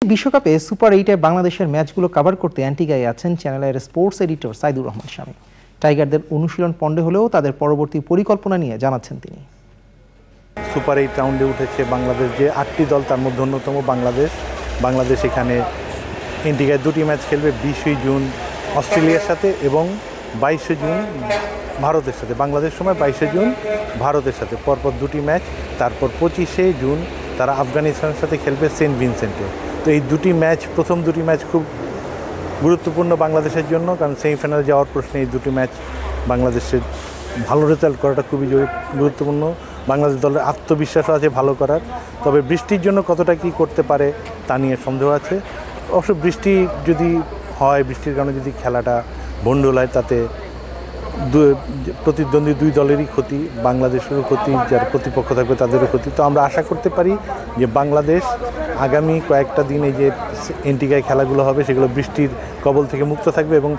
বিশ্বকাপে সুপার 8-এ বাংলাদেশের ম্যাচগুলো কভার করতে অ্যান্টিগায় আছেন চ্যানেলের স্পোর্টস এডিটর সাইদুর রহমান শামী। টাইগারদের অনুশীলন পণ্ডে হলেও তাদের পরবর্তী পরিকল্পনা নিয়ে জানাচ্ছেন তিনি। সুপার 8 রাউন্ডে উঠেছে বাংলাদেশ, যে 8টি দল তার মধ্যে অন্যতম বাংলাদেশ এখানে অ্যান্টিগায় 2টি ম্যাচ খেলবে। 20 জুন অস্ট্রেলিয়ার সাথে এবং 22 জুন ভারতের সাথে। বাংলাদেশ সময় 22 জুন ভারতের সাথে পরপর 2টি ম্যাচ। তারপর 25 জুন তারা আফগানিস্তানের সাথে খেলবে সেন্ট ভিনসেন্টে। তো এই 2টি ম্যাচ, প্রথম 2টি ম্যাচ খুব গুরুত্বপূর্ণ বাংলাদেশের জন্য, কারণ সেমিফাইনালে যাওয়ার প্রশ্নে এই 2টি ম্যাচ বাংলাদেশের ভালো রেজাল্ট করাটা খুবই গুরুত্বপূর্ণ। বাংলাদেশ দলের আত্মবিশ্বাসও আছে ভালো করার, তবে বৃষ্টির জন্য কতটা কী করতে পারে তা নিয়ে সন্দেহ আছে। অবশ্য বৃষ্টি যদি হয়, বৃষ্টির কারণে যদি খেলাটা ভণ্ডুল হয়, তাতে প্রতিদ্বন্দ্বী 2 দলেরই ক্ষতি, বাংলাদেশেরও ক্ষতি, যারা প্রতিপক্ষ থাকবে তাদেরও ক্ষতি। তো আমরা আশা করতে পারি যে বাংলাদেশ আগামী কয়েকটা দিন এই যে অ্যান্টিগায় খেলাগুলো হবে সেগুলো বৃষ্টির কবল থেকে মুক্ত থাকবে এবং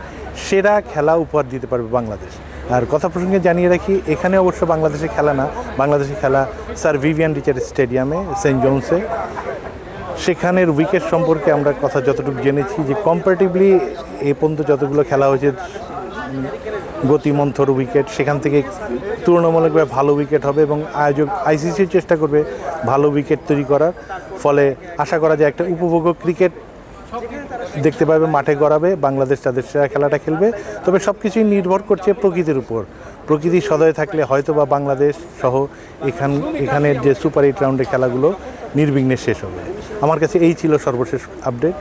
সেরা খেলা উপহার দিতে পারবে বাংলাদেশ। আর কথা প্রসঙ্গে জানিয়ে রাখি, এখানে অবশ্য বাংলাদেশে খেলা না, বাংলাদেশে খেলা স্যার ভিভিয়ান রিচার্ড স্টেডিয়ামে সেন্ট জোন্সে। সেখানের উইকেট সম্পর্কে আমরা কথা যতটুকু জেনেছি যে কম্পারেটিভলি এ পর্যন্ত যতগুলো খেলা হয়েছে গতিমন্থর উইকেট, সেখান থেকে তুলনামূলকভাবে ভালো উইকেট হবে এবং আয়োজক আইসিসির চেষ্টা করবে ভালো উইকেট তৈরি করার। ফলে আশা করা যায় একটা উপভোগ্য ক্রিকেট দেখতে পাবে, মাঠে গড়াবে বাংলাদেশ, তাদের সেরা খেলাটা খেলবে। তবে সব কিছুই নির্ভর করছে প্রকৃতির উপর। প্রকৃতি সদয় থাকলে হয়তো বা বাংলাদেশ সহ এখানের যে সুপার 8 রাউন্ডের খেলাগুলো নির্বিঘ্নে শেষ হবে। আমার কাছে এই ছিল সর্বশেষ আপডেট।